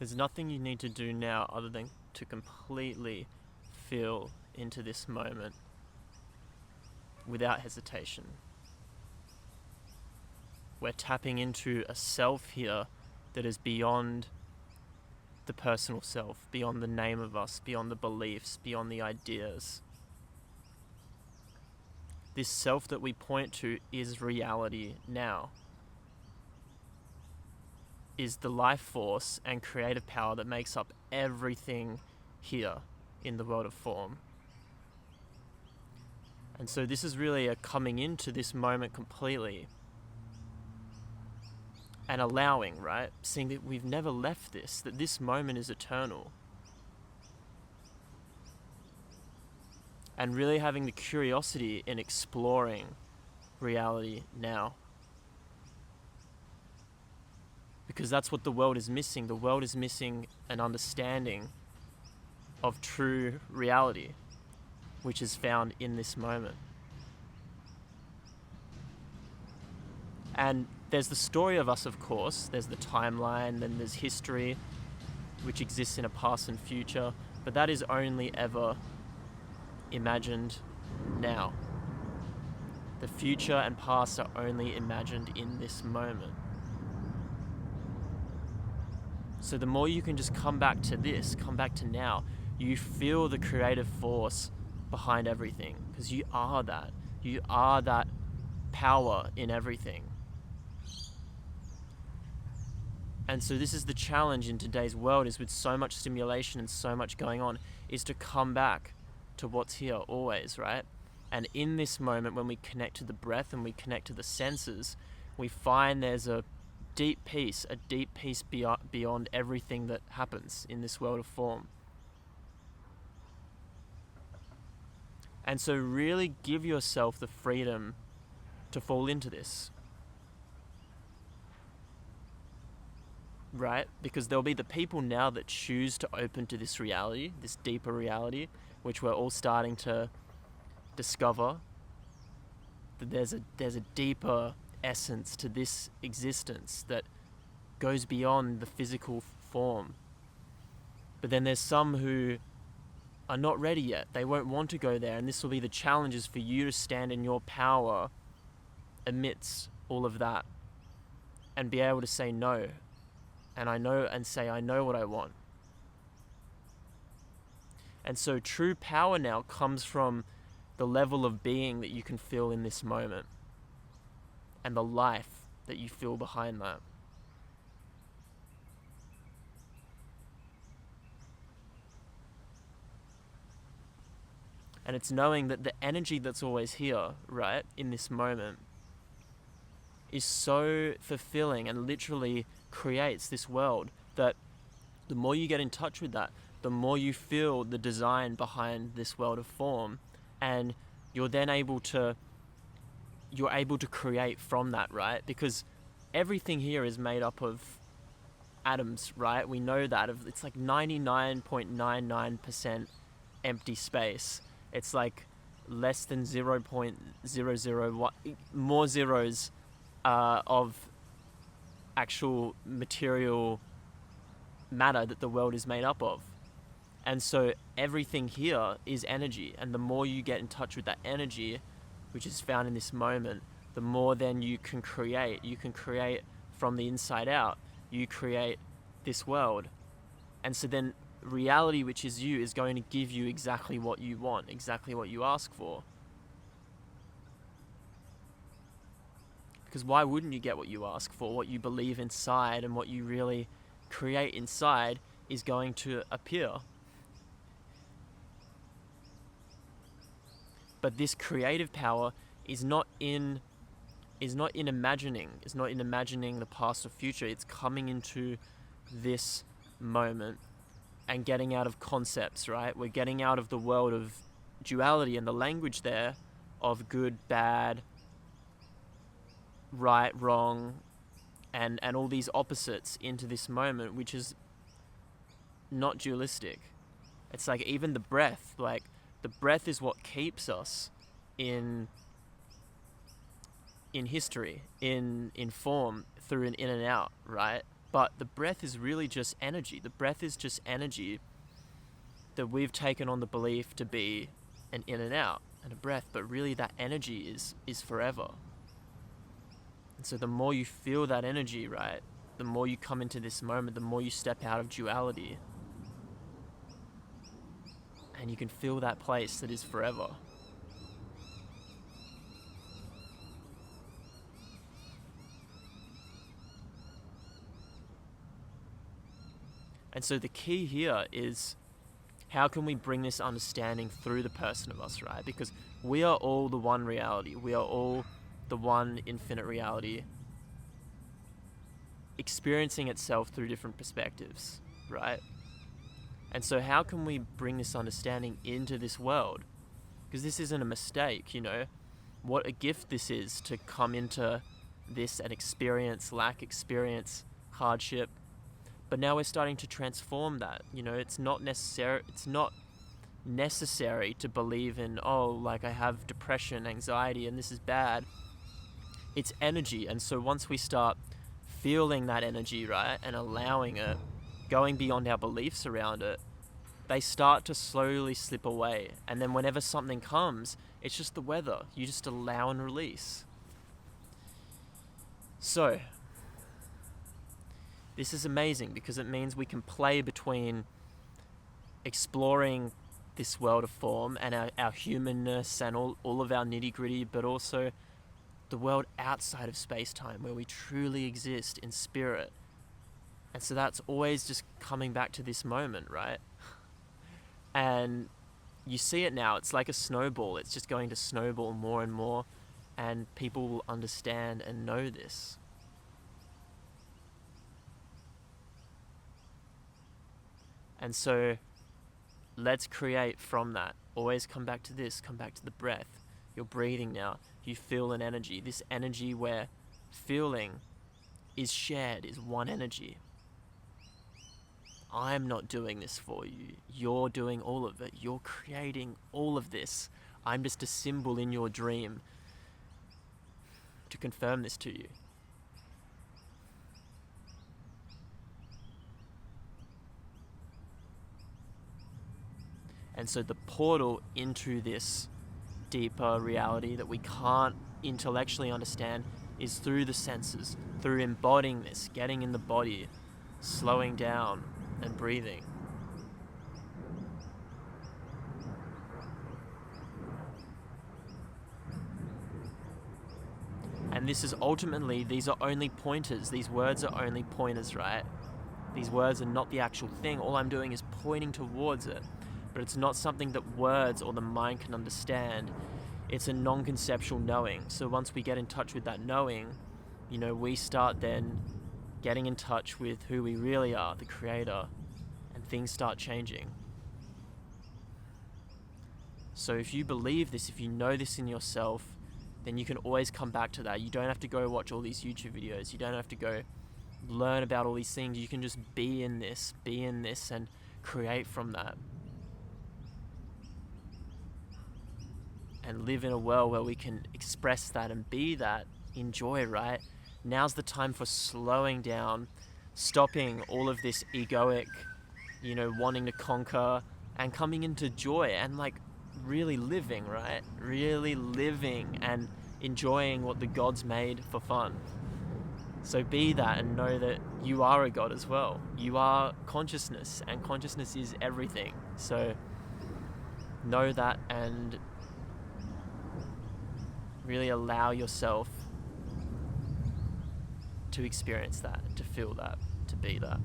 There's nothing you need to do now other than to completely feel into this moment without hesitation. We're tapping into a self here that is beyond the personal self, beyond the name of us, beyond the beliefs, beyond the ideas. This self that we point to is reality now, is the life force and creative power that makes up everything here in the world of form. And so this is really a coming into this moment completely and allowing, right? Seeing that we've never left this, that this moment is eternal. And really having the curiosity in exploring reality now. Because that's what the world is missing. The world is missing an understanding of true reality, which is found in this moment. And there's the story of us, of course. There's the timeline, then there's history, which exists in a past and future, but that is only ever imagined now. The future and past are only imagined in this moment. So the more you can just come back to this, come back to now, you feel the creative force behind everything, because you are that. You are that power in everything. And so this is the challenge in today's world, is with so much stimulation and so much going on, is to come back to what's here always, right? And in this moment, when we connect to the breath and we connect to the senses, we find there's a deep peace beyond everything that happens in this world of form. And so really give yourself the freedom to fall into this. Right? Because there'll be the people now that choose to open to this reality, this deeper reality, which we're all starting to discover, that there's a deeper essence to this existence that goes beyond the physical form. But then there's some who are not ready yet. They won't want to go there, and this will be the challenges for you to stand in your power amidst all of that and be able to say no. And I know what I want. And so true power now comes from the level of being that you can feel in this moment and the life that you feel behind that. And it's knowing that the energy that's always here, right, in this moment, is so fulfilling and literally creates this world that the more you get in touch with that, the more you feel the design behind this world of form, and you're then able to create from that, right? Because everything here is made up of atoms, right? We know that. It's like 99.99% empty space. It's like less than 0.001 more zeros of actual material matter that the world is made up of. And so everything here is energy, and the more you get in touch with that energy, which is found in this moment, the more then you can create from the inside out. You create this world. And so then reality, which is you, is going to give you exactly what you want, exactly what you ask for. Because why wouldn't you get what you ask for? What you believe inside and what you really create inside is going to appear. But this creative power is not in imagining the past or future. It's coming into this moment and getting out of concepts, right? We're getting out of the world of duality and the language there of good, bad, right, wrong, and all these opposites into this moment, which is not dualistic. It's like even the breath, like the breath is what keeps us in history, in form, through an in and out, right? But the breath is really just energy. The breath is just energy that we've taken on the belief to be an in and out and a breath, but really that energy is forever. And so the more you feel that energy, right, the more you come into this moment, the more you step out of duality, and you can feel that place that is forever. And so the key here is, how can we bring this understanding through the person of us, right? Because we are all the one reality. We are all the one infinite reality, experiencing itself through different perspectives, right? And so how can we bring this understanding into this world? Because this isn't a mistake, you know? What a gift this is to come into this and experience lack, experience hardship. But now we're starting to transform that. You know, it's not necessary to believe in, oh, like I have depression, anxiety, and this is bad. It's energy. And so once we start feeling that energy, right, and allowing it, going beyond our beliefs around it, they start to slowly slip away. And then whenever something comes, it's just the weather. You just allow and release. So this is amazing because it means we can play between exploring this world of form and our humanness and all of our nitty-gritty, but also the world outside of space-time where we truly exist in spirit. And so that's always just coming back to this moment, right? And you see it now, it's like a snowball. It's just going to snowball more and more, and people will understand and know this. And so let's create from that. Always come back to this, come back to the breath. You're breathing now. You feel an energy. This energy where feeling is shared, is one energy. I'm not doing this for you. You're doing all of it. You're creating all of this. I'm just a symbol in your dream to confirm this to you. And so the portal into this deeper reality that we can't intellectually understand is through the senses, through embodying this, getting in the body, slowing down and breathing. And this is ultimately, these are only pointers. These words are only pointers, right? These words are not the actual thing. All I'm doing is pointing towards it. But it's not something that words or the mind can understand. It's a non-conceptual knowing. So once we get in touch with that knowing, you know, we start then getting in touch with who we really are, the creator, and things start changing. So if you believe this, if you know this in yourself, then you can always come back to that. You don't have to go watch all these YouTube videos. You don't have to go learn about all these things. You can just be in this and create from that. And live in a world where we can express that and be that, enjoy, right? Now's the time for slowing down, stopping all of this egoic, you know, wanting to conquer, and coming into joy and like really living, right? Really living and enjoying what the gods made for fun. So be that and know that you are a god as well. You are consciousness, and consciousness is everything. So know that and really allow yourself to experience that, to feel that, to be that.